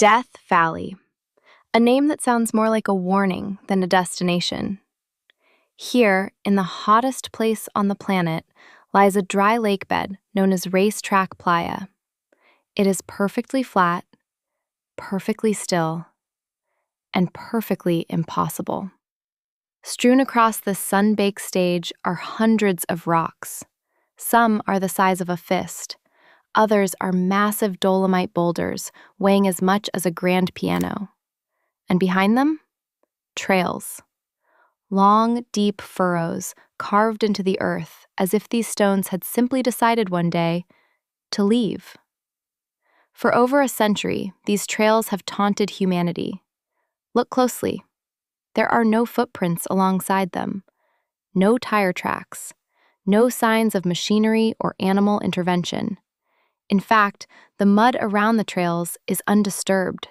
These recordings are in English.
Death Valley, a name that sounds more like a warning than a destination. Here, in the hottest place on the planet, lies a dry lake bed known as Racetrack Playa. It is perfectly flat, perfectly still, and perfectly impossible. Strewn across this sun-baked stage are hundreds of rocks. Some are the size of a fist. Others are massive dolomite boulders weighing as much as a grand piano. And behind them, trails. Long, deep furrows carved into the earth as if these stones had simply decided one day to leave. For over a century, these trails have taunted humanity. Look closely. There are no footprints alongside them, no tire tracks, no signs of machinery or animal intervention. In fact, the mud around the trails is undisturbed,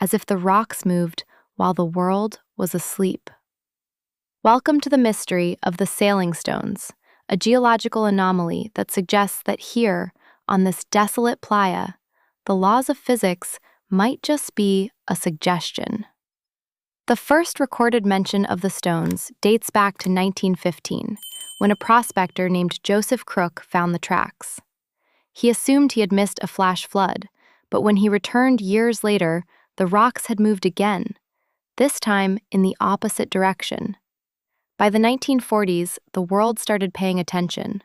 as if the rocks moved while the world was asleep. Welcome to the mystery of the sailing stones, a geological anomaly that suggests that here, on this desolate playa, the laws of physics might just be a suggestion. The first recorded mention of the stones dates back to 1915, when a prospector named Joseph Crook found the tracks. He assumed he had missed a flash flood, but when he returned years later, the rocks had moved again, this time in the opposite direction. By the 1940s, the world started paying attention.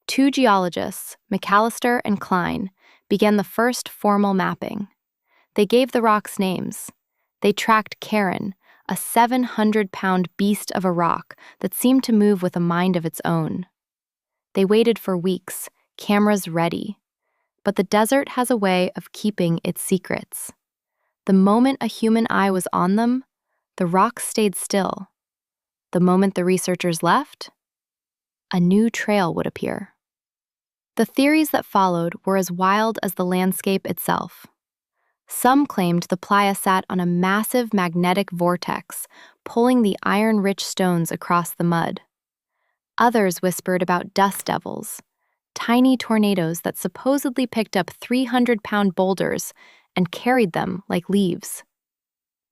Two geologists, McAllister and Klein, began the first formal mapping. They gave the rocks names. They tracked Karen, a 700-pound beast of a rock that seemed to move with a mind of its own. They waited for weeks, cameras ready. But the desert has a way of keeping its secrets. The moment a human eye was on them, the rocks stayed still. The moment the researchers left, a new trail would appear. The theories that followed were as wild as the landscape itself. Some claimed the playa sat on a massive magnetic vortex, pulling the iron-rich stones across the mud. Others whispered about dust devils, tiny tornadoes that supposedly picked up 300-pound boulders and carried them like leaves.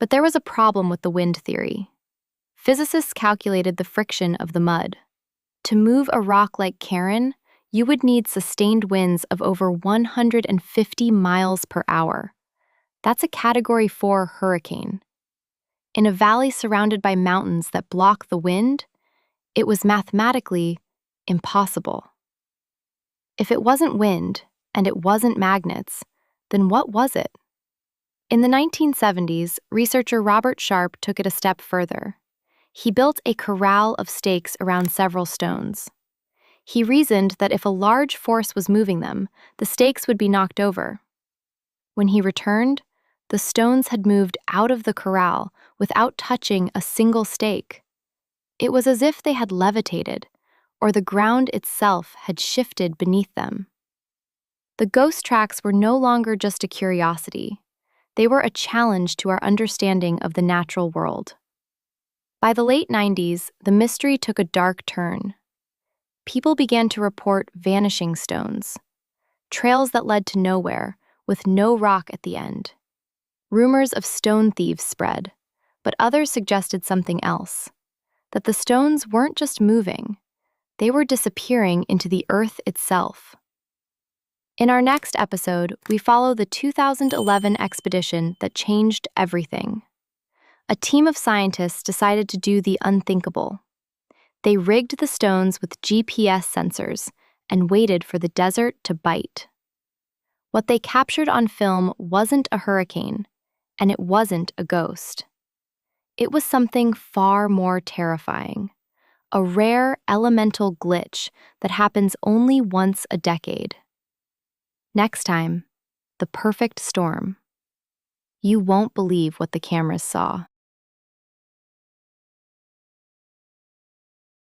But there was a problem with the wind theory. Physicists calculated the friction of the mud. To move a rock like Karen, you would need sustained winds of over 150 miles per hour. That's a Category 4 hurricane. In a valley surrounded by mountains that block the wind, it was mathematically impossible. If it wasn't wind and it wasn't magnets, then what was it? In the 1970s, researcher Robert Sharp took it a step further. He built a corral of stakes around several stones. He reasoned that if a large force was moving them, the stakes would be knocked over. When he returned, the stones had moved out of the corral without touching a single stake. It was as if they had levitated, or the ground itself had shifted beneath them. The ghost tracks were no longer just a curiosity. They were a challenge to our understanding of the natural world. By the late 90s, the mystery took a dark turn. People began to report vanishing stones, trails that led to nowhere, with no rock at the end. Rumors of stone thieves spread, but others suggested something else, that the stones weren't just moving, they were disappearing into the earth itself. In our next episode, we follow the 2011 expedition that changed everything. A team of scientists decided to do the unthinkable. They rigged the stones with GPS sensors and waited for the desert to bite. What they captured on film wasn't a hurricane, and it wasn't a ghost. It was something far more terrifying, a rare elemental glitch that happens only once a decade. Next time, the perfect storm. You won't believe what the cameras saw.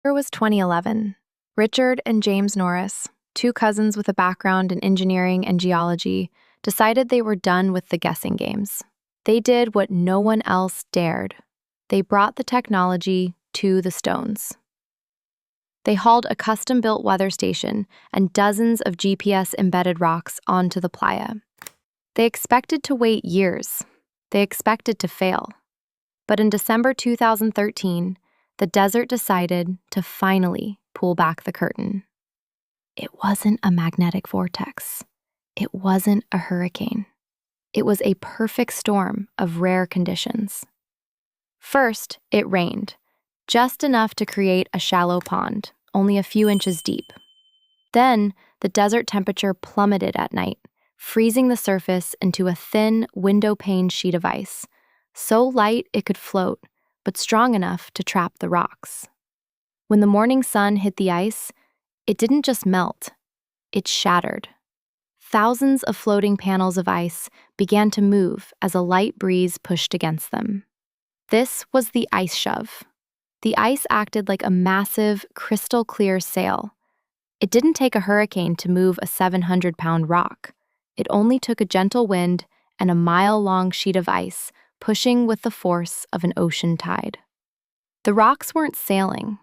It was 2011. Richard and James Norris, two cousins with a background in engineering and geology, decided they were done with the guessing games. They did what no one else dared. They brought the technology to the stones. They hauled a custom-built weather station and dozens of GPS-embedded rocks onto the playa. They expected to wait years. They expected to fail. But in December 2013, the desert decided to finally pull back the curtain. It wasn't a magnetic vortex. It wasn't a hurricane. It was a perfect storm of rare conditions. First, it rained, just enough to create a shallow pond, only a few inches deep. Then, the desert temperature plummeted at night, freezing the surface into a thin, window-pane sheet of ice, so light it could float, but strong enough to trap the rocks. When the morning sun hit the ice, it didn't just melt, it shattered. Thousands of floating panels of ice began to move as a light breeze pushed against them. This was the ice shove. The ice acted like a massive, crystal-clear sail. It didn't take a hurricane to move a 700-pound rock. It only took a gentle wind and a mile-long sheet of ice pushing with the force of an ocean tide. The rocks weren't sailing.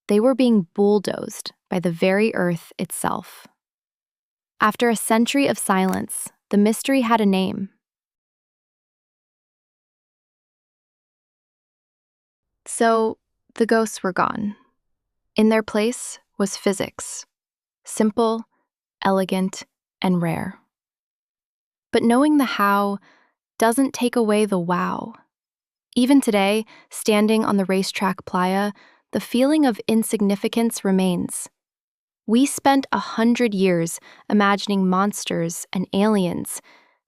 They were being bulldozed by the very earth itself. After a century of silence, the mystery had a name. So, the ghosts were gone. In their place was physics. Simple, elegant, and rare. But knowing the how doesn't take away the wow. Even today, standing on the racetrack playa, the feeling of insignificance remains. We spent 100 years imagining monsters and aliens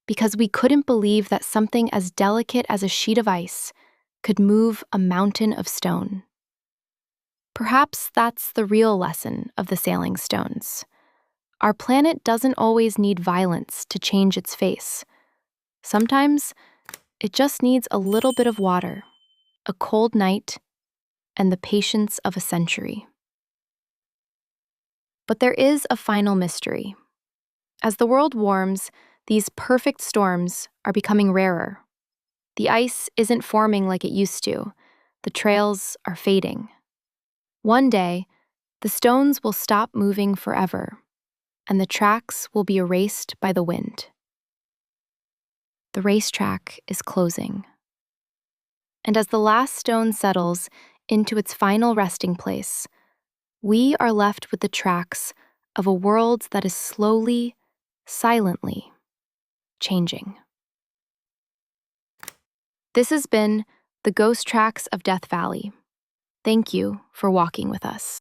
because we couldn't believe that something as delicate as a sheet of ice could move a mountain of stone. Perhaps that's the real lesson of the sailing stones. Our planet doesn't always need violence to change its face. Sometimes it just needs a little bit of water, a cold night, and the patience of a century. But there is a final mystery. As the world warms, these perfect storms are becoming rarer. The ice isn't forming like it used to. The trails are fading. One day, the stones will stop moving forever, and the tracks will be erased by the wind. The racetrack is closing. And as the last stone settles into its final resting place, we are left with the tracks of a world that is slowly, silently changing. This has been The Ghost Tracks of Death Valley. Thank you for walking with us.